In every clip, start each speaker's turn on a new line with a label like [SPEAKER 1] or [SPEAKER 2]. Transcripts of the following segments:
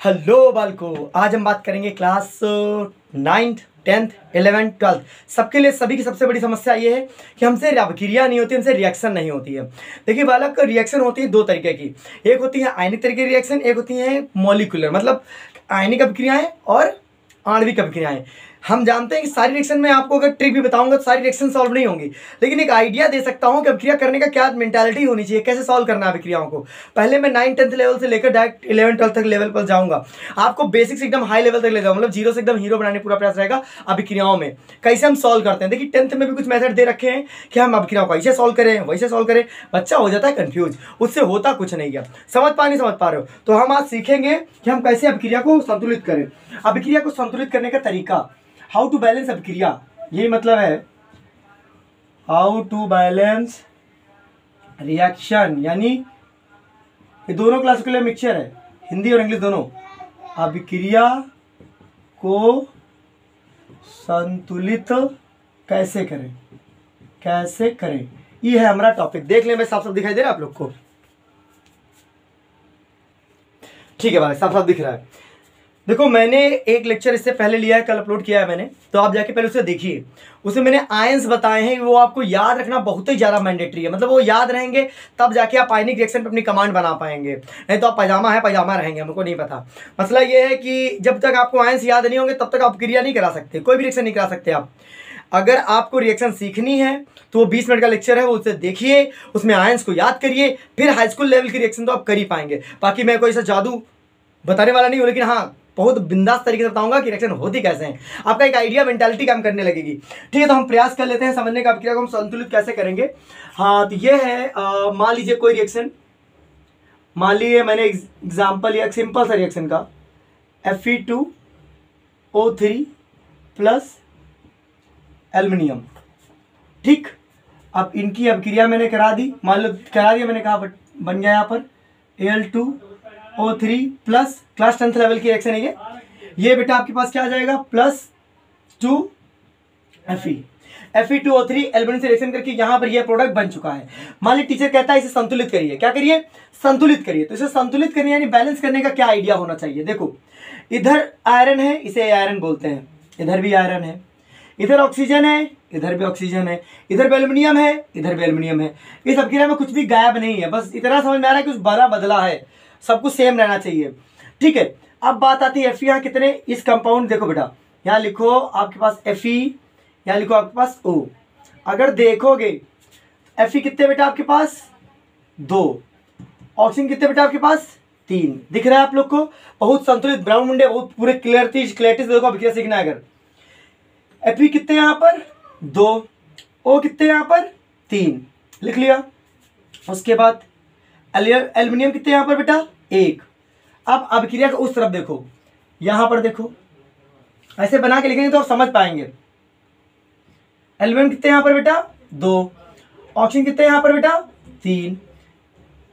[SPEAKER 1] Hello बालको, आज हम बात करेंगे class 9th 10th 11th 12th सबके लिए। सभी की सबसे बड़ी समस्या ये है कि हमसे अभिक्रिया नहीं होती, हमसे रिएक्शन नहीं होती है। देखिए बालक, रिएक्शन होती है दो तरीके की। एक होती है आयनिक तरीके की रिएक्शन, एक होती है मॉलिक्यूलर, मतलब आयनिक अभिक्रियाएं और आणविक अभिक्रियाएं। हम जानते हैं कि सारी रिएक्शन में आपको अगर ट्रिक भी बताऊंगा तो सारी रिएक्शन सॉल्व नहीं होंगी, लेकिन एक आइडिया दे सकता हूं कि अभिक्रिया करने का क्या मेंटालिटी होनी चाहिए, कैसे सॉल्व करना है अभिक्रियाओं को। पहले मैं 9th 10th लेवल से लेकर डायरेक्ट 11th 12th तक लेवल पर जाऊंगा। आपको बेसिक से एकदम हाई लेवल तक ले जाऊंगा, मतलब जीरो से एकदम हीरो बनाने पूरा प्रयास रहेगा अभिक्रियाओं में। कैसे हम सॉल्व करते हैं, देखिए 10th में भी कुछ मेथड दे रखे हैं कि हम अभिक्रियाओं को ऐसे सॉल्व करें वैसे सॉल्व करें। बच्चा हो जाता है कंफ्यूज, उससे होता कुछ नहीं है। समझ पा रहे हो तो हम आज सीखेंगे कि हम कैसे अभिक्रिया को संतुलित करें। अभिक्रिया को संतुलित करने का तरीका, हाउ टू बैलेंस अभिक्रिया, यही मतलब है हाउ टू बैलेंस रिएक्शन। यानी ये दोनों क्लास के लिए मिक्सचर है, हिंदी और इंग्लिश दोनों। अभिक्रिया को संतुलित कैसे करें, ये है हमारा टॉपिक। देख लें, मैं साफ साफ दिखाई दे रहा है आप लोग को? ठीक है भाई, साफ साफ दिख रहा है। देखो, मैंने एक लेक्चर इससे पहले लिया है, कल अपलोड किया है मैंने, तो आप जाके पहले उसे देखिए। उसमें मैंने आयंस बताए हैं, वो आपको याद रखना बहुत ही ज़्यादा मैंडेटरी है। मतलब वो याद रहेंगे तब जाके आप आयनिक रिएक्शन पे अपनी कमांड बना पाएंगे, नहीं तो आप पैजामा रहेंगे, हमको नहीं पता। मसला ये है कि जब तक आपको आयंस याद नहीं होंगे तब तक आप क्रिया नहीं करा सकते, कोई भी रिएक्शन नहीं करा सकते आप। अगर आपको रिएक्शन सीखनी है तो वो 20 मिनट का लेक्चर है, वो उसे देखिए, उसमें आयंस को याद करिए, फिर हाई स्कूल लेवल की रिएक्शन तो आप कर ही पाएंगे। बाकी मैं कोई ऐसा जादू बताने वाला नहीं हूँ, लेकिन हाँ बहुत बिंदास तरीके से बताऊंगा कि रिएक्शन होती कैसे है। आपका एक आइडिया, मेंटालिटी काम करने लगेगी। ठीक है, तो हम प्रयास कर लेते हैं समझने का अभिक्रिया को हम संतुलित कैसे करेंगे। हाँ, तो ये है, मान लीजिए कोई रिएक्शन, मान लीजिए मैंने एग्जाम्पल लिया सिंपल सा रिएक्शन का, Fe2O3 प्लस एल्युमिनियम। ठीक, अब इनकी अभिक्रिया मैंने करा दी, मान लो करा दिया मैंने, कहा बन गया यहाँ पर Al2O3 plus class 10th level की रिएक्शन है ये बेटा आपके पास क्या आ जाएगा, +2 Fe2O3 एल्युमिनियम से रिएक्शन करके यहाँ पर ये प्रोडक्ट बन चुका है। मान ली टीचर कहता है इसे संतुलित करिए, क्या करिए, संतुलित करिए। तो इसे संतुलित करने यानी बैलेंस करने का क्या आइडिया होना चाहिए। देखो, इधर आयरन है, इसे आयरन बोलते हैं, इधर भी आयरन है, इधर ऑक्सीजन है, इधर भी ऑक्सीजन है, इधर भी एल्युमिनियम है, इधर भी एल्युमिनियम है। इस अभिक्रिया में कुछ भी गायब नहीं है, बस इतना समझ में आ रहा है कि कुछ बदला है, सब कुछ सेम रहना चाहिए। ठीक है, अब बात आती है Fe। यहाँ कितने, इस कंपाउंड देखो बेटा, यहाँ लिखो आपके पास Fe, यहाँ लिखो आपके पास O। अगर देखोगे Fe कितने बेटा आपके पास 2, ऑक्सीजन कितने बेटा आपके पास 3। दिख रहा है आप लोग को? बहुत संतुलित, ब्राउन मुंडे, बहुत पूरे क्लियरिटी से देखो अभिक्रिया सीखना है। अगर Fe कितने यहाँ पर 2, O कितने यहाँ पर 3, लिख लिया। उसके बाद एल्युमिनियम कितने यहाँ पर बेटा 1। अब अभिक्रिया का उस तरफ देखो, यहाँ पर देखो, ऐसे बना के लिखेंगे तो आप समझ पाएंगे। एल्युमिनियम कितने यहाँ पर बेटा 2, ऑक्सीजन कितने यहाँ पर बेटा 3,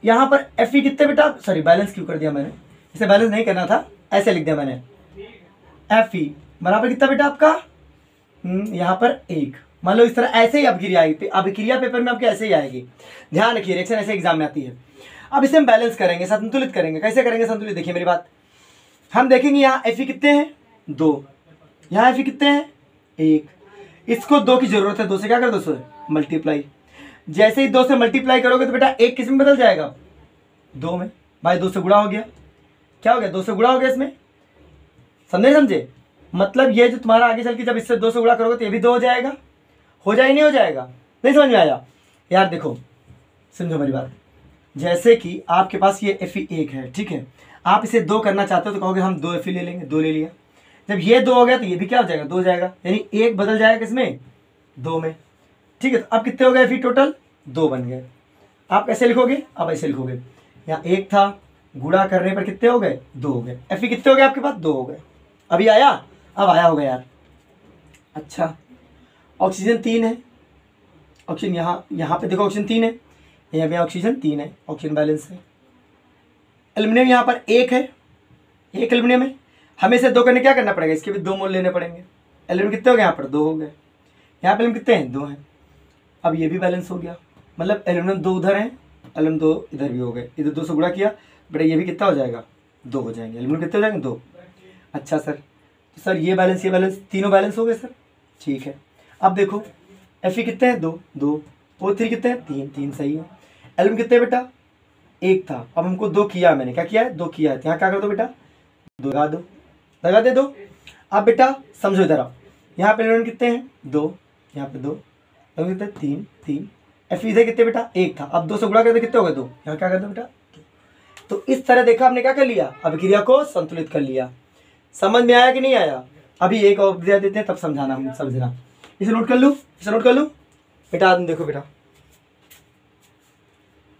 [SPEAKER 1] यहाँ पर Fe कितने बेटा, सॉरी बैलेंस क्यों कर दिया मैंने, इसे बैलेंस नहीं करना था, ऐसे लिख दिया मैंने। Fe बराबर कितना बेटा आपका, यहाँ पर 1। मान लो इस तरह ऐसे ही अभिक्रिया आएगी, अभिक्रिया पेपर में आपके ऐसे ही आएगी। ध्यान रखिए, रिएक्शन ऐसे एग्जाम में आती है। अब इसे हम बैलेंस करेंगे, संतुलित करेंगे। कैसे करेंगे संतुलित, देखिए मेरी बात, हम देखेंगे यहाँ Fe कितने हैं 2, यहाँ Fe कितने हैं 1, इसको 2 की जरूरत है, 2 से क्या कर 2 से मल्टीप्लाई। जैसे ही 2 से मल्टीप्लाई करोगे तो बेटा 1 किस में बदल जाएगा 2 में। भाई 2 से गुणा हो गया, क्या हो गया 2 से गुणा हो गया इसमें, समझे। मतलब ये जो तुम्हारा आगे चल के जब इससे 2 से गुणा करोगे तो ये भी 2 हो जाएगा, हो जाए नहीं हो जाएगा, नहीं समझ में आया यार। देखो समझो मेरी बात, जैसे कि आपके पास ये Fe 1 है, ठीक है, आप इसे 2 करना चाहते हो तो कहोगे हम 2 Fe ले लेंगे, 2 ले लिया। जब ये 2 हो गया तो ये भी क्या हो जाएगा 2 हो जाएगा, यानी 1 बदल जाएगा किसमें 2 में। ठीक है, तो अब कितने हो गए Fe टोटल 2 बन गए। आप कैसे लिखोगे, अब ऐसे लिखोगे, यहाँ 1 था, गुणा करने पर कितने हो गए 2 हो गए। Fe कितने हो गए आपके पास 2 हो गए। अभी आया, अब आया होगा यार। अच्छा, ऑक्सीजन 3 है, ऑक्सीजन यहाँ पे देखो ऑक्सीजन 3 है, यहाँ पे ऑक्सीजन 3 है, ऑक्सीजन बैलेंस है। एल्युमिनियम यहाँ पर 1 है, 1 एल्युमिनियम है, हमें इसे 2 करने क्या करना पड़ेगा, इसके भी 2 मोल लेने पड़ेंगे। एल्युमिनियम कितने हो गए यहाँ पर 2 हो गए, यहाँ पे एल्युमिनियम कितने हैं 2 हैं। अब ये भी बैलेंस हो गया, मतलब एल्युमिनियम 2 उधर हैं, एल्युमिनियम 2 इधर भी हो गए, इधर 2 से गुणा किया बेटा ये भी कितना हो जाएगा, 2 हो जाएंगे। एलिमेंट कितने हो जाएंगे, 2। अच्छा सर, तो सर ये बैलेंस तीनों बैलेंस हो गए सर, ठीक है। अब देखो Fe कितने हैं, 2 2, O3 कितने हैं, 3 3, सही है। एलिमेंट कितने बेटा, 1 था, अब हमको 2 किया, मैंने क्या किया है, 2 किया है, यहाँ क्या कर दो बेटा, 2 लगा दे 2। अब बेटा समझो इधर आओ, यहाँ पे एलिमेंट कितने हैं, 2, यहाँ पे 2, कितने 3 3। Fe इधर कितने बेटा, 1 था, अब 2 से गुणा कर दे कितने हो गए, 2, यहाँ क्या कर दो बेटा। तो इस तरह देखा आपने क्या कर लिया, अभिक्रिया को संतुलित कर लिया। समझ में आया कि नहीं आया? अभी एक और दे देते हैं तब समझाना, हम समझना। इसे नोट कर लूँ, इसे नोट कर लूँ बेटा, देखो बेटा,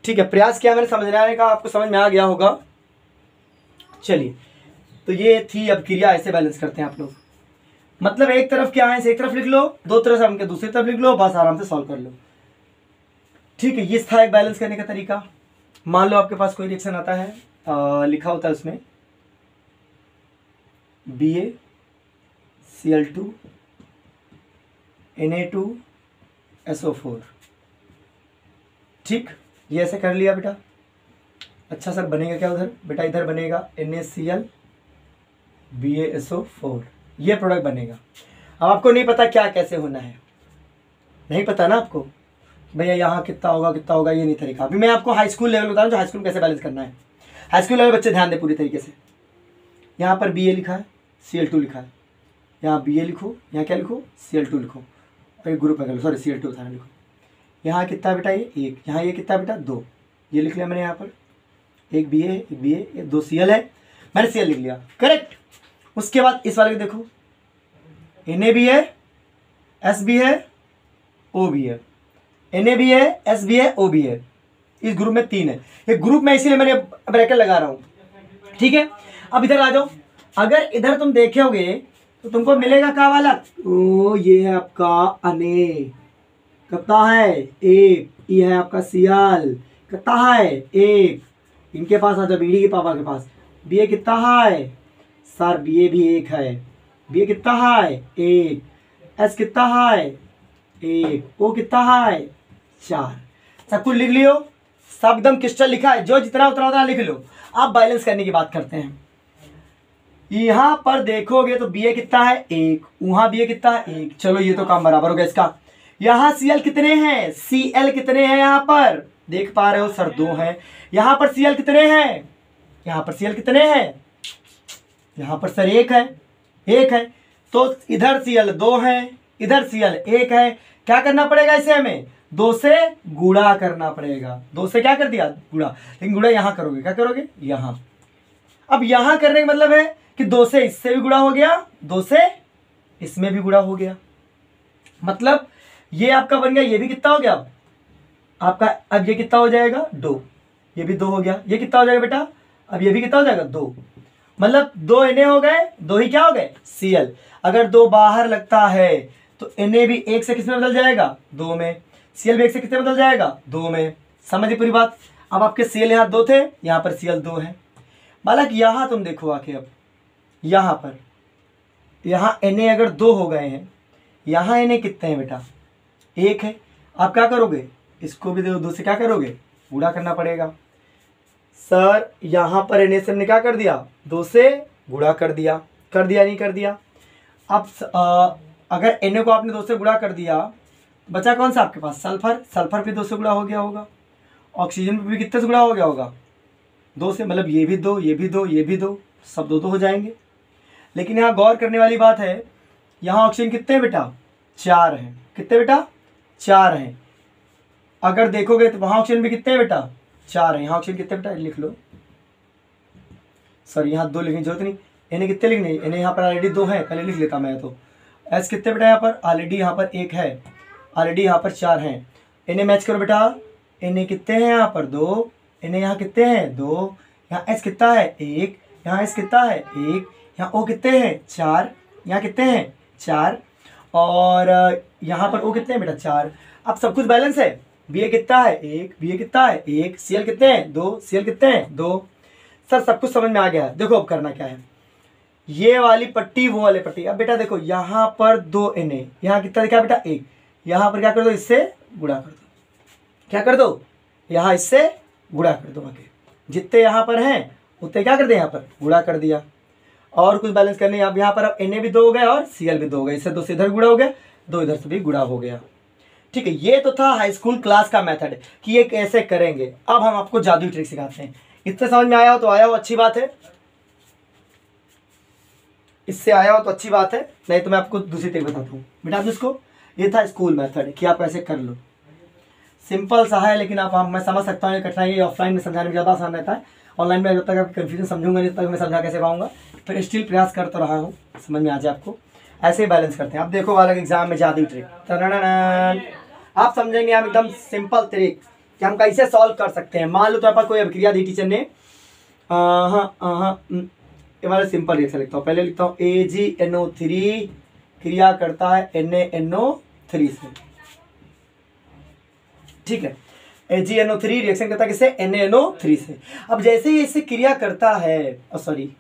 [SPEAKER 1] ठीक है, प्रयास किया मैंने समझने का, आपको समझ में आ गया होगा। चलिए, तो ये थी अभिक्रिया, ऐसे बैलेंस करते हैं आप लोग। मतलब एक तरफ क्या है, एक तरफ लिख लो, 2 तरफ से हमके दूसरी तरफ लिख लो, बस आराम से सॉल्व कर लो। ठीक है, ये था एक बैलेंस करने का तरीका। मान लो आपके पास कोई रिएक्शन आता है, लिखा होता है उसमें BaCl2 Na2SO4, ठीक, ये ऐसे कर लिया बेटा। अच्छा सर बनेगा क्या उधर, बेटा इधर बनेगा NaCl BaSO4, ये प्रोडक्ट बनेगा। अब आपको नहीं पता क्या कैसे होना है, नहीं पता ना आपको, भैया यहाँ कितना होगा, ये नहीं तरीका। अभी मैं आपको हाई स्कूल लेवल बता रहा हूँ, जो हाई स्कूल कैसे बैलेंस करना है। हाई स्कूल लेवल बच्चे ध्यान दें पूरी तरीके से। यहाँ पर Ba लिखा है, Cl2 लिखा है, यहाँ Ba लिखो, यहाँ क्या लिखो, Cl2 लिखो, और एक ग्रुप में कर लो, सॉरी Cl2 उदाहरण लिखो। यहाँ कितना बेटा, ये 1, यहाँ ये कितना बेटा, 2, ये लिख लिया मैंने। यहाँ पर एक Ba 2 Cl है, मैंने Cl लिख लिया, करेक्ट। उसके बाद इस वाले को देखो, Na भी है, S भी है, O भी है, Na भी है, S भी है, O भी है, इस ग्रुप में 3 है। ये ग्रुप में इसीलिए मैंने ब्रैकेट लगा रहा हूँ, ठीक है। अब इधर आ जाओ, अगर इधर तुम देखोगे तो तुमको मिलेगा क्या वाला, ओ ये है आपका अने, कितना है 1, ये है आपका Cl, कितना है 1। इनके पास आ जाओ, बीडी के पापा के पास, Ba कितना है सर, Ba भी 1 है, Ba कितना है 1, S कितना है 1, O कितना है 4। सब कुछ लिख लियो, सब एकदम क्रिस्टल लिखा है, जो जितना उतना लिख लो। अब बैलेंस करने की बात करते हैं। यहाँ पर देखोगे तो Ba कितना है 1, वहां Ba कितना है 1, चलो ये तो काम बराबर हो गया इसका। यहाँ Cl कितने हैं, Cl कितने हैं, यहाँ पर देख पा रहे हो सर 2 हैं। यहाँ पर Cl कितने हैं, यहाँ पर Cl कितने हैं, यहाँ पर सर 1 है, 1 है, तो इधर Cl 2 है, इधर Cl 1 है। क्या करना पड़ेगा इसे, हमें 2 से गुणा करना पड़ेगा। 2 से क्या कर दिया, गुणा, लेकिन गुणा यहाँ करोगे, क्या करोगे यहाँ। अब यहाँ करने का मतलब है कि 2 से इससे भी गुणा हो गया, 2 से इसमें भी गुणा हो गया, मतलब ये आपका बन गया, ये भी कितना हो गया आपका, अब ये कितना हो जाएगा 2, ये भी 2 हो गया, ये कितना हो जाएगा बेटा, अब ये भी कितना हो जाएगा 2, मतलब 2 Na हो गए, 2 ही क्या हो गए Cl। अगर 2 बाहर लगता है तो Na भी 1 से किस में बदल जाएगा, 2 में, Cl भी 1 से किस में बदल जाएगा, 2 में। समझिए पूरी बात। अब आपके Cl यहाँ 2 थे, यहाँ पर Cl 2 है। बालक यहाँ तुम देखो आके, अब यहाँ पर यहाँ Na अगर 2 हो गए हैं, यहाँ Na कितने हैं बेटा, 1 है। आप क्या करोगे, इसको भी 2 से क्या करोगे, गुणा करना पड़ेगा। सर यहाँ पर Na से हमने क्या कर दिया, 2 से गुणा कर दिया, नहीं कर दिया। अब अगर Na को आपने 2 से गुणा कर दिया, बचा कौन सा आपके पास, सल्फर, सल्फर भी 2 से गुणा हो गया होगा, ऑक्सीजन भी कितने से गुणा हो गया होगा, 2 से, मतलब ये भी 2, ये भी 2, ये भी 2, सब 2 हो जाएंगे। लेकिन यहाँ गौर करने वाली बात है, यहाँ ऑक्सीजन कितने हैं बेटा, 4 हैं, कितने बेटा 4 हैं। अगर देखोगे तो वहाँ ऑक्सीजन भी कितने हैं बेटा, 4 हैं। यहाँ ऑक्सीजन कितने बेटा, लिख लो, सॉरी यहाँ 2 लिखने की जरूरत नहीं, Na कितने लिखने, Na यहाँ पर ऑलरेडी 2 है, पहले लिख लेता मैं तो। S कितने बेटा, यहाँ पर ऑलरेडी यहाँ पर 1 है, ऑलरेडी यहाँ पर 4 हैं। Na मैच करो बेटा, Na कितने हैं यहाँ पर 2, Na यहाँ कितने हैं 2, यहाँ S कितना है 1, यहाँ S कितना है 1, यहाँ O कितने हैं 4, यहाँ कितने हैं 4, और यहाँ पर O कितने हैं बेटा 4। अब सब कुछ बैलेंस है, Ba कितना है 1, Ba कितना है 1, Cl कितने हैं 2, Cl कितने हैं 2। सर सब कुछ समझ में आ गया है। देखो अब करना क्या है, ये वाली पट्टी वो वाली पट्टी। अब बेटा देखो यहाँ पर 2 Na, यहाँ कितना दिखा बेटा 1, यहाँ पर क्या कर दो, इससे गुणा कर दो, क्या कर दो, यहाँ इससे गुणा कर दो आगे, जितने यहाँ पर हैं उतने क्या कर दिया, यहाँ पर गुणा कर दिया। और कुछ बैलेंस करने, अब यहाँ पर अब Na भी 2 हो गए और Cl भी 2 हो गए, इससे 2 से इधर गुणा हो गया, 2 इधर से भी गुणा हो गया। ठीक है, ये तो था हाई स्कूल क्लास का मेथड कि ये कैसे करेंगे। अब हम आपको जादुई ट्रिक सिखाते हैं। इससे समझ में आया हो तो आया हो, अच्छी बात है। इससे आया हो तो अच्छी बात है, नहीं तो मैं आपको दूसरी ट्रिक बताता हूँ। बेटा इसको, ये था स्कूल मेथड कि आप ऐसे कर लो, सिंपल सा है। लेकिन आप मैं समझ सकता हूँ ये कठिनाई ऑफलाइन में समझाने में ज़्यादा आसान रहता है। ऑनलाइन में जब तक आप कन्फ्यूजन समझूंगा नहीं तब तक मैं समझा कैसे पाऊंगा, फिर स्टिल प्रयास कर तो रहा हूँ समझ में आ जाए आपको। ऐसे ही बैलेंस करते हैं। अब देखो वाला एग्जाम में जादुई ट्रिक आप समझेंगे हम एकदम सिंपल ट्रिक कि हम कैसे सॉल्व कर सकते हैं। मान लो तो आपको कोई अभिक्रिया दी टीचर ने, ये वाला सिंपल रिएक्शन लिखता हूँ। पहले लिखता हूँ AgNO3 क्रिया करता है NaNO3 से। ठीक है, AgNO3 रिएक्शन करता है किससे, NaNO3 से। अब जैसे ही इससे क्रिया करता है, सॉरी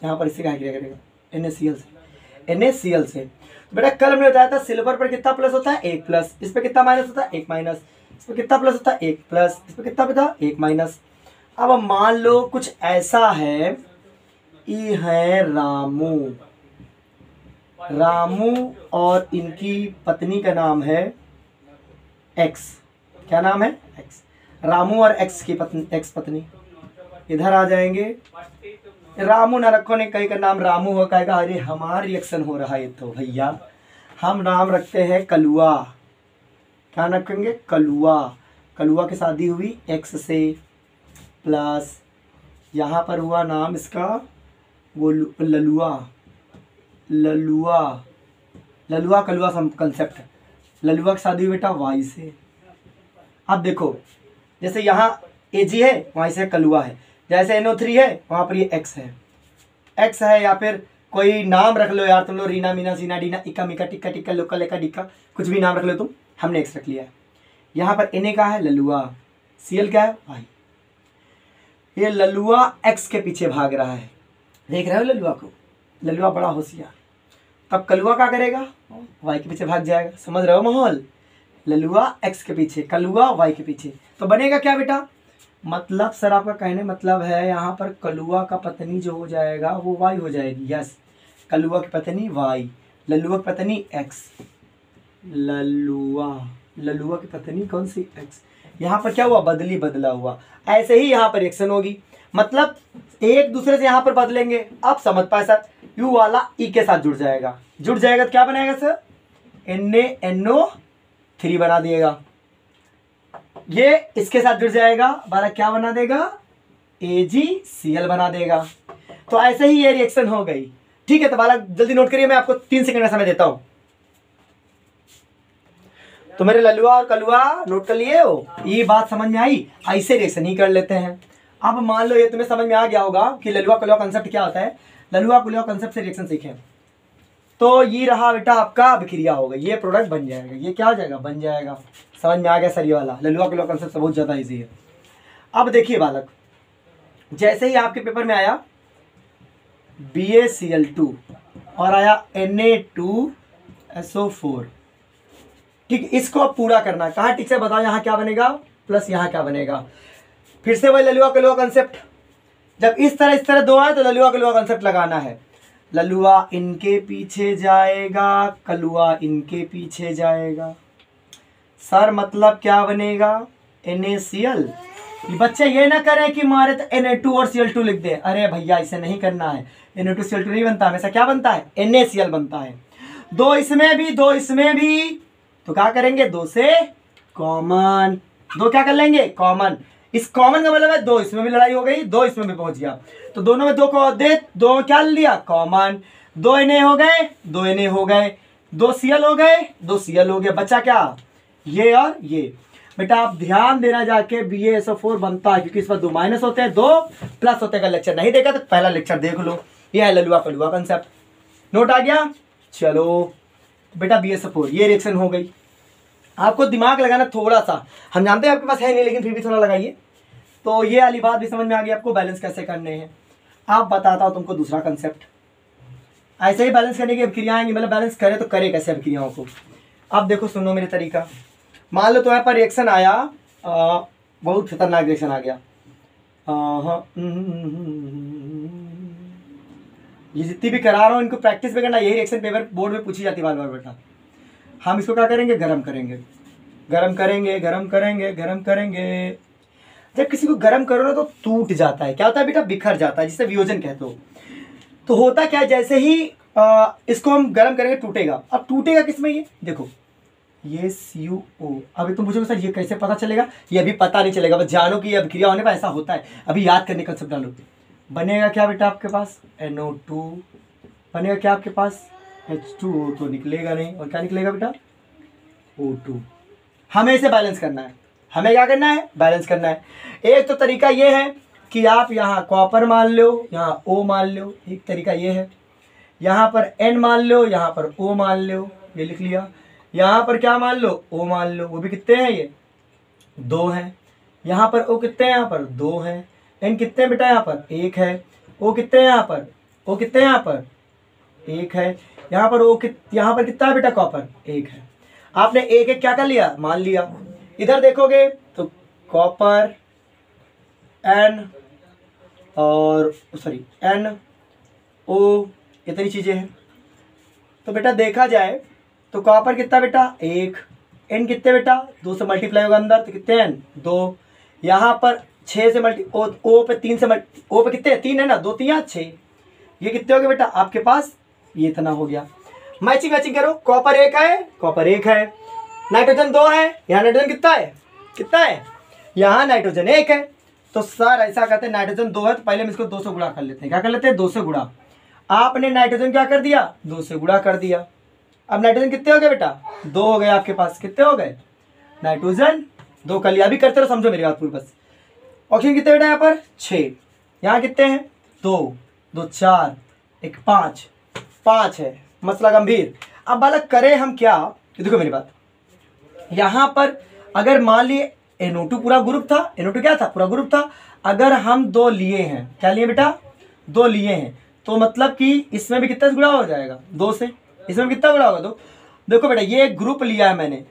[SPEAKER 1] यहाँ पर इससे क्या क्रिया करेगा, NaCl से। तो बेटा कल हमने बताया था सिल्वर पर कितना प्लस होता है, 1 प्लस, इस पर कितना माइनस होता है, 1 माइनस, इस पर कितना प्लस होता है, 1 प्लस, इस पर कितना बता, 1 माइनस। अब मान लो कुछ ऐसा है, ये है रामू और इनकी पत्नी का नाम है एक्स। क्या नाम है, एक्स। रामू और एक्स की पत्नी, एक्स पत्नी। इधर आ जाएंगे, रामू न रखो ने कहीं का नाम रामू हो, कहेगा अरे हमारा रिएक्शन हो रहा है तो भैया हम नाम रखते हैं कलुआ। क्या रखेंगे, कलुआ। कलुआ की शादी हुई एक्स से, प्लस यहाँ पर हुआ नाम इसका वो ललुआ। ललुआ कलुआ कंसेप्ट। ललुआ की शादी हुई बेटा वाई से। अब देखो जैसे यहाँ Ag है वहाँ से कलुआ है, जैसे NO3 है वहाँ पर ये X है, या फिर कोई नाम रख लो यार तुम लोग, रीना मीना सीना डीना इक्का मिका टिक्का टिक्का लोका लेका डिक्का, कुछ भी नाम रख लो तुम। हमने X रख लिया है। यहाँ पर Na का है ललुआ, Cl क्या है भाई। ये ललुआ X के पीछे भाग रहा है, देख रहे हो ललुआ को, ललुआ बड़ा होशियार। तब कलुआ क्या करेगा, Y के पीछे भाग जाएगा। समझ रहे हो माहौल, ललुआ X के पीछे, कलुआ Y के पीछे। तो बनेगा क्या बेटा, मतलब सर आपका कहने मतलब है यहाँ पर कलुआ का पत्नी जो हो जाएगा वो Y हो जाएगी। यस, कलुआ की पत्नी Y, ललुआ की पत्नी X। ललुआ की पत्नी कौन सी, X। यहाँ पर क्या हुआ, बदली बदला हुआ। ऐसे ही यहाँ पर रिएक्शन होगी, मतलब एक दूसरे से यहाँ पर बदलेंगे। अब समझ पाए सर, U वाला E के साथ जुड़ जाएगा तो क्या बनेगा सर, NaNO3 बना दिएगा। ये इसके साथ जुड़ जाएगा, बारा क्या बना देगा, AgCl बना देगा। तो ऐसे ही ये रिएक्शन हो गई। ठीक है, तो बाला जल्दी नोट करिए, मैं आपको 3 सेकंड का समय देता हूं। तो मेरे ललुआ और कलुआ नोट कर लिए हो, ये बात समझ में आई। ऐसे रिएक्शन ही कर लेते हैं। अब मान लो ये तुम्हें समझ में आ गया होगा कि ललुआ कलुआ कंसेप्ट क्या होता है। ललुआ कलुआ कंसेप्ट से रिएक्शन सीखे तो ये रहा बेटा आपका अभिक्रिया हो गई, ये प्रोडक्ट बन जाएगा। ये क्या हो जाएगा, बन जाएगा। समझ में आ गया सर, ये वाला ललुआ कलुआ कंसेप्ट बहुत ज़्यादा इजी है। अब देखिए बालक, जैसे ही आपके पेपर में आया BaCl2 और आया Na2SO4, ठीक, इसको अब पूरा करना है। कहाँ ठीक से बताओ, यहाँ क्या बनेगा प्लस यहाँ क्या बनेगा। फिर से वही ललुआ कलुआ कंसेप्ट, जब इस तरह दो आए तो ललुआ कलुआ कंसेप्ट लगाना है। ललुआ इनके पीछे जाएगा, कलुआ इनके पीछे जाएगा। सर मतलब क्या बनेगा, NaCl। बच्चे ये ना करें कि मारे तो Na2 और Cl2 लिख दे। अरे भैया इसे नहीं करना है, Na2 Cl2 नहीं बनता, हमेशा क्या बनता है, NaCl बनता है। 2 इसमें भी 2 इसमें भी, तो क्या करेंगे, 2 से कॉमन, 2 क्या कर लेंगे, कॉमन। इस कॉमन का मतलब है 2 इसमें भी लड़ाई हो गई, 2 इसमें भी पहुंच गया, तो दोनों में 2 को दे, 2 क्या लिया, कॉमन। 2 Na हो गए, 2 Na हो गए, 2 Cl हो गए, 2 Cl हो गए, बचा क्या, ये और ये। बेटा आप ध्यान देना जाके, BaSO4 बनता है क्योंकि इस पर 2 माइनस होते हैं, 2 प्लस होते हैं। का लेक्चर नहीं देखा तो पहला लेक्चर देख लो, ये है ललुआ कलुआ कंसेप्ट। नोट आ गया, चलो बेटा BaSO4 ये रिएक्शन हो गई। आपको दिमाग लगाना थोड़ा सा, हम जानते हैं आपके पास है नहीं लेकिन फिर भी थोड़ा लगाइए। तो ये वाली बात भी समझ में आ गई आपको, बैलेंस कैसे करने हैं। आप बताता हूँ तुमको दूसरा कंसेप्ट। ऐसे ही बैलेंस करने की अभिक्रियाएं आएंगी, मतलब बैलेंस करे तो करे कैसे अभिक्रियाओं को। अब देखो सुनो मेरे तरीका। मान लो तो यहाँ पर रिएक्शन आया, बहुत खतरनाक रिएक्शन आ गया। ये जितनी भी करा रहा हूँ इनको प्रैक्टिस में करना, यही रिएक्शन पेपर बोर्ड में पूछी जाती है बार बार बेटा। हम इसको क्या करेंगे, गरम करेंगे, गरम करेंगे, गरम करेंगे, गरम करेंगे। जब किसी को गरम करो ना तो टूट जाता है, क्या होता है बेटा, बिखर जाता है, जिसे वियोजन कहते हो। तो होता क्या है, जैसे ही इसको हम गरम करेंगे टूटेगा। अब टूटेगा किसमें, ये देखो, ये CuO। अभी तुम पूछोगे सर ये कैसे पता चलेगा, ये अभी पता नहीं चलेगा, बस जानो कि ये अभिक्रिया होने पर ऐसा होता है। अभी याद करने का सब डालो। बनेगा क्या बेटा आपके पास, NO2। बनेगा क्या आपके पास, H2O तो निकलेगा नहीं, और क्या निकलेगा बेटा, O2। हमें इसे बैलेंस करना है, हमें क्या करना है, बैलेंस करना है। एक तो तरीका ये है कि आप यहाँ कॉपर मान लो, यहाँ O मान लो, एक तरीका ये है। यहाँ पर N मान लो, यहाँ पर O मान लो, ये लिख लिया। यहाँ पर क्या मान लो, O मान लो, वो भी कितने हैं, ये 2 हैं। यहाँ पर O कितने हैं, यहाँ पर 2 हैं। N कितने बेटा, यहाँ पर 1 है। O कितने हैं यहाँ पर, O कितने हैं यहाँ पर 1 है। यहाँ पर यहाँ पर कितना है बेटा, कॉपर 1 है। आपने एक एक क्या कर लिया, मान लिया। इधर देखोगे तो कॉपर N और सॉरी NO, इतनी चीजें हैं। तो बेटा देखा जाए तो कॉपर कितना बेटा 1, N कितने बेटा 2 से मल्टीप्लाई होगा अंदर, तो कितने N 2। यहाँ पर 6 से O पे 3 से O पे कितने 3 है ना, 2 3 6, ये कितने हो गए बेटा आपके पास, ये इतना हो गया। मैचिंग मैचिंग करो, कॉपर 1 है, कॉपर 1 है, नाइट्रोजन 2 है, यहाँ नाइट्रोजन कितना है, कितना है, यहाँ नाइट्रोजन 1 है। तो सर ऐसा करते हैं, नाइट्रोजन 2 है तो पहले हम इसको 2 से गुणा कर लेते हैं। क्या कर लेते हैं, 2 से गुणा। आपने नाइट्रोजन क्या कर दिया, 2 से गुणा कर दिया। अब नाइट्रोजन कितने हो गए बेटा, 2 हो गए आपके पास, कितने हो गए, नाइट्रोजन 2 कर लिया। अभी करते रहो, समझो मेरी बात पूरी बस। ऑक्सीजन कितने बेटा यहाँ पर 6, यहाँ कितने हैं 2 2 4 1 5, 5 है, मसला गंभीर। अब बालक करें हम क्या, देखो मेरी बात, यहाँ पर अगर मान लिए NO2 पूरा ग्रुप था, NO2 क्या था, पूरा ग्रुप था। अगर हम 2 लिए हैं, क्या लिए बेटा 2 लिए हैं, तो मतलब कि इसमें भी कितना गुणा हो जाएगा 2 से, इसमें कितना गुणा होगा 2। देखो बेटा ये ग्रुप लिया है मैंने,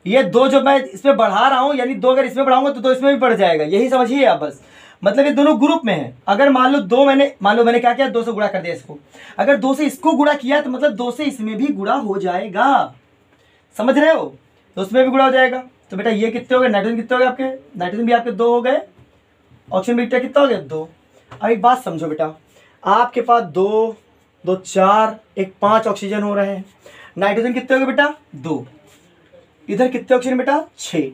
[SPEAKER 1] ये 2 जो मैं इसमें बढ़ा रहा हूँ, यानी 2 अगर इसमें बढ़ाऊंगा तो 2 इसमें भी बढ़ जाएगा, यही समझिए आप बस। मतलब ये दोनों ग्रुप में है। अगर मान लो 2 मैंने क्या किया, 2 से गुणा कर दिया इसको। अगर 2 से इसको गुणा किया तो मतलब 2 से इसमें भी गुणा हो जाएगा, समझ रहे हो, तो उसमें भी गुणा हो जाएगा। तो बेटा ये कितने हो गए, नाइट्रोजन कितने हो गए आपके, नाइट्रोजन भी आपके 2 हो गए, ऑक्सीजन भी कितना हो गया 2। अब एक बात समझो बेटा, आपके पास 2 2 4 1 5 ऑक्सीजन हो रहे हैं। नाइट्रोजन कितने हो गए बेटा 2, इधर कितने ऑक्सीजन बेटा 6।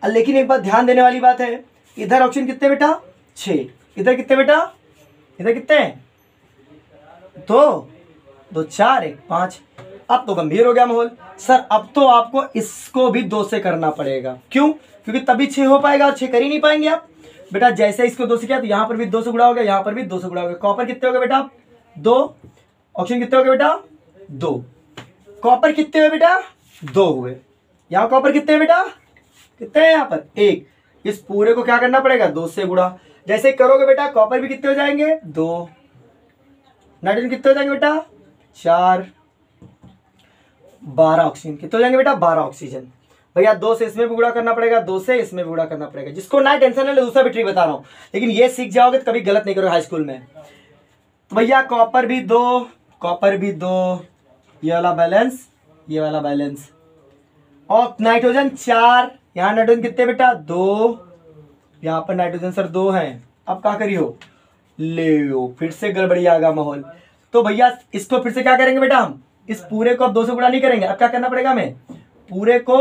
[SPEAKER 1] लेकिन एक बात ध्यान देने वाली बात है, इधर ऑक्सीजन कितने बेटा 6, इधर कितने बेटा, इधर कितने हैं 2 2 4 1 5। अब तो गंभीर हो गया माहौल। सर अब तो आपको इसको भी 2 से करना पड़ेगा, क्यों, क्योंकि तभी 6 हो पाएगा, और 6 कर ही नहीं पाएंगे आप। बेटा जैसे इसको 2 से किया तो यहाँ पर भी 2 से गुणा हो गया, यहाँ पर भी 2 से गुणा हो गया। कॉपर कितने हो गए बेटा 2, ऑक्सीजन कितने हो गए बेटा 2, कॉपर कितने हुए बेटा 2 हुए। यहाँ कॉपर कितने बेटा, कितने हैं यहाँ पर 1। इस पूरे को क्या करना पड़ेगा 2 से गुणा। जैसे करोगे बेटा कॉपर भी कितने हो जाएंगे 2, नाइट्रोजन कितने हो जाएंगे बेटा 4, 12 ऑक्सीजन कितने हो जाएंगे बेटा 12 ऑक्सीजन। भैया 2 से इसमें भी गुणा करना पड़ेगा, 2 से इसमें भी गुणा करना पड़ेगा। जिसको ना टेंशन है दूसरा भी ट्रिक बता रहा हूं, लेकिन ये सीख जाओगे तो कभी गलत नहीं करोगे हाई स्कूल में। तो भैया कॉपर भी 2, कॉपर भी 2, ये वाला बैलेंस, ये वाला बैलेंस, और नाइट्रोजन 4, यहाँ नाइट्रोजन कितने बेटा 2, यहाँ पर नाइट्रोजन सर 2 हैं। अब क्या करियो, ले फिर से गड़बड़ी आ गया माहौल। तो भैया इसको फिर से क्या करेंगे बेटा, हम इस पूरे को अब 2 से गुणा नहीं करेंगे। अब क्या करना पड़ेगा हमें, पूरे को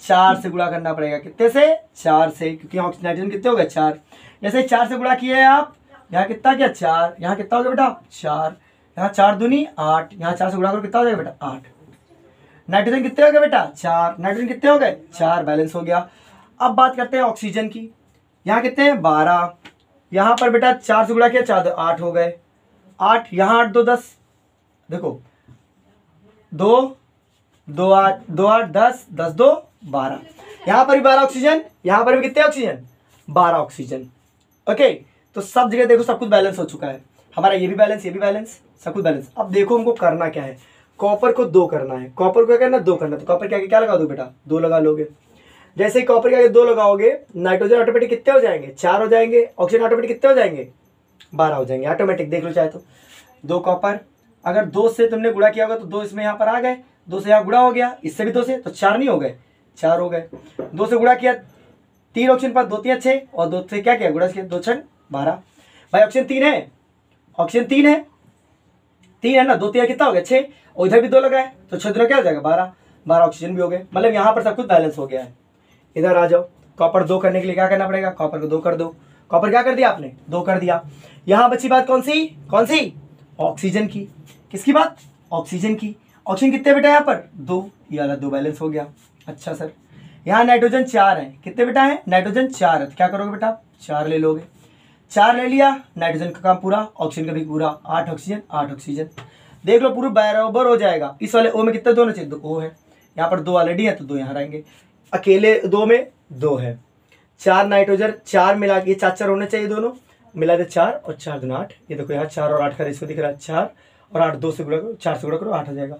[SPEAKER 1] 4 से गुणा करना पड़ेगा। कितने से 4 से, क्योंकि नाइट्रोजन कितने हो गए 4। जैसे 4 से गुणा किए आप, यहाँ कितना क्या 4, यहाँ कितना हो गया बेटा 4, यहाँ 4 दूनी 8, यहाँ 4 से गुणा करो कितना हो जाएगा बेटा 8। नाइट्रोजन कितने हो गए बेटा 4, नाइट्रोजन कितने हो गए 4, बैलेंस हो गया। अब बात करते हैं ऑक्सीजन की, यहाँ कितने हैं 12, यहाँ पर बेटा 4 से गुणा किया 4 2 8 हो गए, 8, यहाँ 8 2 10, देखो 2 2 8 2 8 10 10 2 12, यहाँ पर भी 12 ऑक्सीजन, यहाँ पर भी कितने ऑक्सीजन 12 ऑक्सीजन। ओके, तो सब जगह देखो सब कुछ बैलेंस हो चुका है हमारा, ये भी बैलेंस, ये भी बैलेंस, सब कुछ बैलेंस। अब देखो हमको करना क्या है, कॉपर को 2 करना है, कॉपर को क्या करना 2 करना। तो कॉपर क्या क्या लगा दो बेटा 2 लगा लोगे। जैसे ही कॉपर के आगे 2 लगाओगे, नाइट्रोजन ऑटोमेटिक कितने हो जाएंगे, 4 हो जाएंगे। ऑक्सीजन ऑटोमेटिक कितने हो जाएंगे, 12 हो जाएंगे ऑटोमेटिक। देख लो चाहे तो 2 कॉपर, अगर 2 से तुमने गुणा किया होगा तो 2 इसमें यहाँ पर आ गए, 2 से यहाँ गुणा हो गया, इससे भी 2 से, तो 4 नहीं हो गए, 4 हो गए। 2 से गुणा किया 3 ऑक्सीजन पर, 2 3 6, और 2 से क्या किया गुणा किया, 2 6 12। भाई ऑक्सीजन 3 है, ऑक्सीजन 3 है, 3 है ना, 2 3 कितना हो गया 6, और इधर भी 2 लगा है तो 6 क्या हो जाएगा 12, 12 ऑक्सीजन भी हो गए। मतलब यहाँ पर सब कुछ बैलेंस हो गया है। इधर आ जाओ, कॉपर 2 करने के लिए क्या करना पड़ेगा, कॉपर को 2 कर दो। कॉपर क्या कर दिया आपने, 2 कर दिया। यहाँ बची बात कौन सी, कौन सी, ऑक्सीजन की। किसकी बात, ऑक्सीजन की। ऑक्सीजन कितने बेटा यहाँ पर 2, ये वाला 2 बैलेंस हो गया। अच्छा सर, यहाँ नाइट्रोजन 4 है, कितने बेटा है, नाइट्रोजन 4 है, तो क्या करोगे बेटा 4 ले लोगे। 4 ले लिया, नाइट्रोजन का काम पूरा, ऑक्सीजन का भी पूरा, 8 ऑक्सीजन 8 ऑक्सीजन। देख लो पूरा बराबर हो जाएगा। इस वाले ओ में कितने 2 होने चाहिए, 2 O है, यहाँ पर 2 ऑलरेडी है तो 2 यहाँ रहेंगे। अकेले 2 में 2 है, 4 नाइट्रोजन 4 मिला के 4 होने चाहिए, दोनों मिला दे 4 और 4 2 8। ये देखो यहाँ 4 और 8 का रेशियो दिख रहा है, 4 और 8, 2 से गुणा करो, 4 से गुणा करो, 8 हो जाएगा।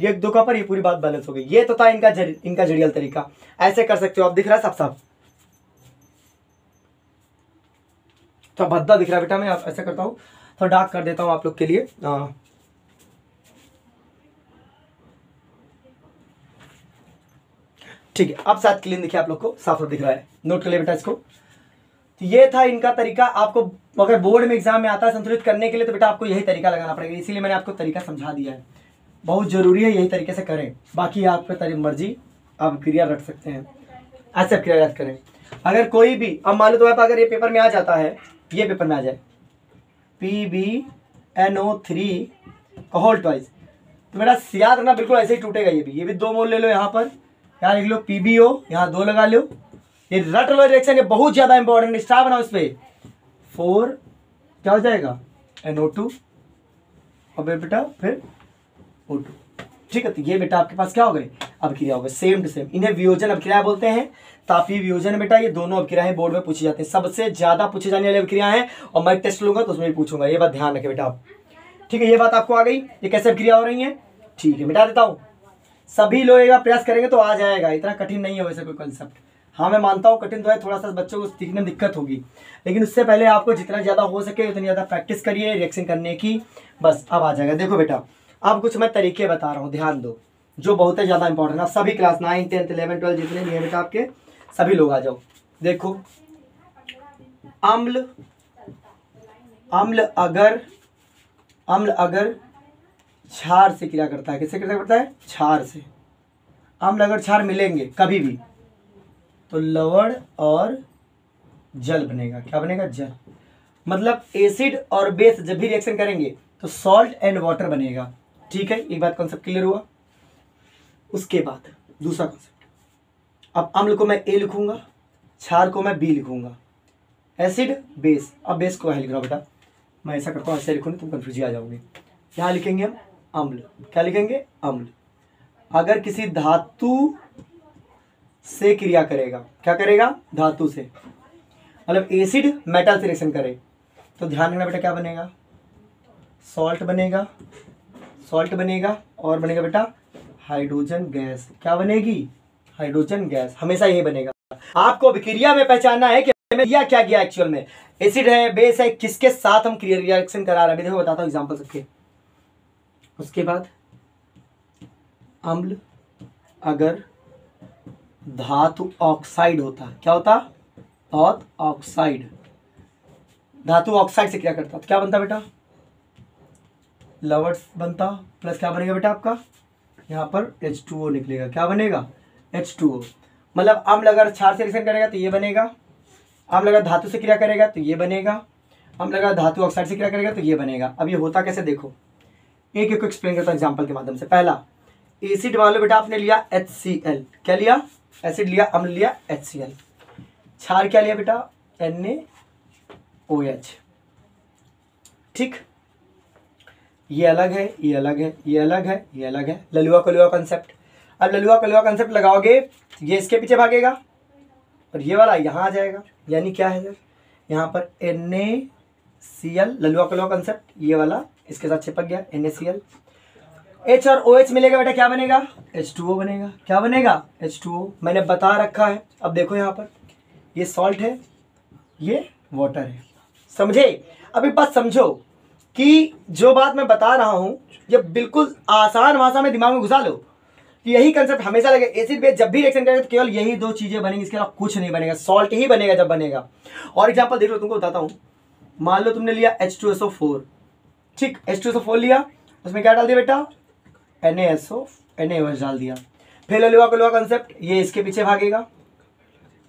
[SPEAKER 1] ये 2 कॉपर, ये पूरी बात बैलेंस हो गई। ये तो था इनका जड़ियल तरीका, ऐसे कर सकते हो आप। दिख रहा है सब सब तो भद्दा दिख रहा है बेटा, मैं ऐसे करता हूँ तो डार्क कर देता हूँ आप लोग के लिए। ठीक है, अब साथ क्लीन दिखे आप लोग को, साफ साफ दिख रहा है, नोट कर ले बेटा इसको। तो ये था इनका तरीका। आपको अगर बोर्ड में एग्जाम में आता है संतुलित करने के लिए तो बेटा आपको यही तरीका लगाना पड़ेगा, इसीलिए मैंने आपको तरीका समझा दिया है। बहुत जरूरी है, यही तरीके से करें, बाकी आपकी मर्जी, आप क्रिया रट सकते हैं, ऐसे क्रिया याद करें। अगर कोई भी, अब मान लो तो आप अगर ये पेपर में आ जाता है, ये पेपर में आ जाए PbNO3 का होल ट्वाइस, तो बेटा याद रखना बिल्कुल ऐसे ही टूटेगा। ये भी 2 मोल ले लो, यहाँ पर यहाँ लिख लो PbO, यहाँ 2 लगा लो, ये रट लो रिएक्शन, ये बहुत ज्यादा इंपॉर्टेंट, स्टार बनाओ इस पे। 4 क्या हो जाएगा NO2 और बेटा फिर O2। ठीक है, तो ये बेटा आपके पास क्या हो गए, अभिक्रिया हो गए, सेम टू सेम। इन्हें वियोजन अभिक्रिया बोलते हैं, तापीय वियोजन बेटा, ये दोनों अभिक्रियाएं बोर्ड में पूछी जाती हैं, सबसे ज्यादा पूछी जाने वाली अभिक्रिया है। और मैं टेस्ट लूंगा तो उसमें भी पूछूंगा, ये बात ध्यान रखें बेटा आप। ठीक है, ये बात आपको आ गई, ये कैसे अभिक्रिया हो रही है। ठीक है, मिटा देता हूँ। सभी लोग एक बार प्रयास करेंगे तो आ जाएगा, इतना कठिन नहीं है वैसे कोई कंसेप्ट। हाँ मैं मानता हूँ कठिन तो है, थोड़ा सा बच्चों को सीखने में दिक्कत होगी, लेकिन उससे पहले आपको जितना ज़्यादा हो सके उतनी ज़्यादा प्रैक्टिस करिए रिएक्शन करने की, बस अब आ जाएगा। देखो बेटा अब कुछ मैं तरीके बता रहा हूँ, ध्यान दो, जो बहुत ही ज़्यादा इंपॉर्टेंट है। आप सभी क्लास 9 10 11 12 जितने भी हैं बेटा आपके, सभी लोग आ जाओ। देखो अम्ल अगर क्षार से क्रिया करता है, किससे क्रिया करता है, क्षार से। अम्ल अगर क्षार मिलेंगे कभी भी तो लवण और जल बनेगा। क्या बनेगा, जल। मतलब एसिड और बेस जब भी रिएक्शन करेंगे तो सॉल्ट एंड वाटर बनेगा। ठीक है, एक बात कॉन्सेप्ट क्लियर हुआ। उसके बाद दूसरा कॉन्सेप्ट, अब अम्ल को मैं A लिखूंगा, क्षार को मैं B लिखूंगा, एसिड बेस। अब बेस को लिख रहा हूं बेटा, मैं ऐसा करता हूँ, ऐसे लिखूंगी तुम कंफ्यूज आ जाओगे। यहाँ लिखेंगे हम अम्ल, क्या लिखेंगे, अम्ल। अगर किसी धातु से क्रिया करेगा, क्या करेगा, धातु से, मतलब एसिड मेटल से रिएक्शन करे तो ध्यान रखना बेटा क्या बनेगा, सॉल्ट बनेगा, सॉल्ट बनेगा और बनेगा बेटा हाइड्रोजन गैस। क्या बनेगी, हाइड्रोजन गैस, हमेशा यही बनेगा। आपको अभिक्रिया में पहचानना है कि किया क्या गया एक्चुअल में, एसिड है, बेस है, किसके साथ हम क्रिया रिएक्शन करा रहे हैं। देखो बताता हूँ एग्जांपल सबके। उसके बाद अम्ल अगर धातु ऑक्साइड होता, क्या होता, ऑक्साइड, धातु ऑक्साइड से क्या करता तो क्या बनता बेटा, लवण बनता, प्लस क्या बनेगा बेटा आपका, यहाँ पर H2O निकलेगा। क्या बनेगा, H2O। मतलब अम्ल अगर क्षार से रिएक्शन करेगा तो ये बनेगा, अम्ल अगर धातु से क्रिया करेगा तो ये बनेगा, अम्ल अगर धातु ऑक्साइड से क्रिया करेगा तो ये बनेगा। अब ये होता कैसे देखो, एक एक को एक्सप्लेन करता हूँ एग्जाम्पल के माध्यम से। पहला एसिड मान लो बेटा आपने लिया HCl, क्या लिया, एसिड लिया, अम्ल लिया HCl। क्षार क्या लिया बेटा, NaOH। ठीक, ये अलग है, ये अलग है, ये अलग है, ये अलग है। ललुआ कलुआ कंसेप्ट। अब ललुआ कलुआ कंसेप्ट लगाओगे ये इसके पीछे भागेगा और ये वाला यहाँ आ जाएगा। यानी क्या है सर, यहाँ पर NaCl, ललुआ कलुआ कंसेप्ट, ये वाला इसके साथ चिपक गया NaCl। H और OH मिलेगा बेटा, क्या बनेगा? H2O बनेगा। क्या बनेगा? H2O। मैंने बता रखा है। अब देखो यहाँ पर ये सॉल्ट है, ये वाटर है, समझे? अब एक बात समझो कि जो बात मैं बता रहा हूं ये बिल्कुल आसान भाषा में दिमाग में घुसा लो कि यही कंसेप्ट हमेशा लगे। एसिड बेस जब भी रिएक्शन करेगा तो केवल यही दो चीजें बनेंगी, इसके अलावा कुछ नहीं बनेगा, सॉल्ट ही बनेगा जब बनेगा। और एग्जांपल देख लो, तुमको बताता हूं। मान लो तुमने लिया H2SO4, ठीक, H2SO4 लिया, उसमें क्या डाल दिया बेटा? NaOH डाल दिया। फिर ले लो कंसेप्ट, ये इसके पीछे भागेगा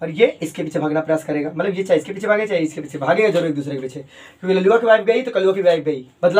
[SPEAKER 1] और ये इसके पीछे भागना प्रयास करेगा, मतलब ये चाहे इसके पीछे भागे चाहे इसके पीछे भागेगा, जरूर एक दूसरे के पीछे, क्योंकि ललुआ की वाइफ गई तो कलुआ की वाइफ गई, बदला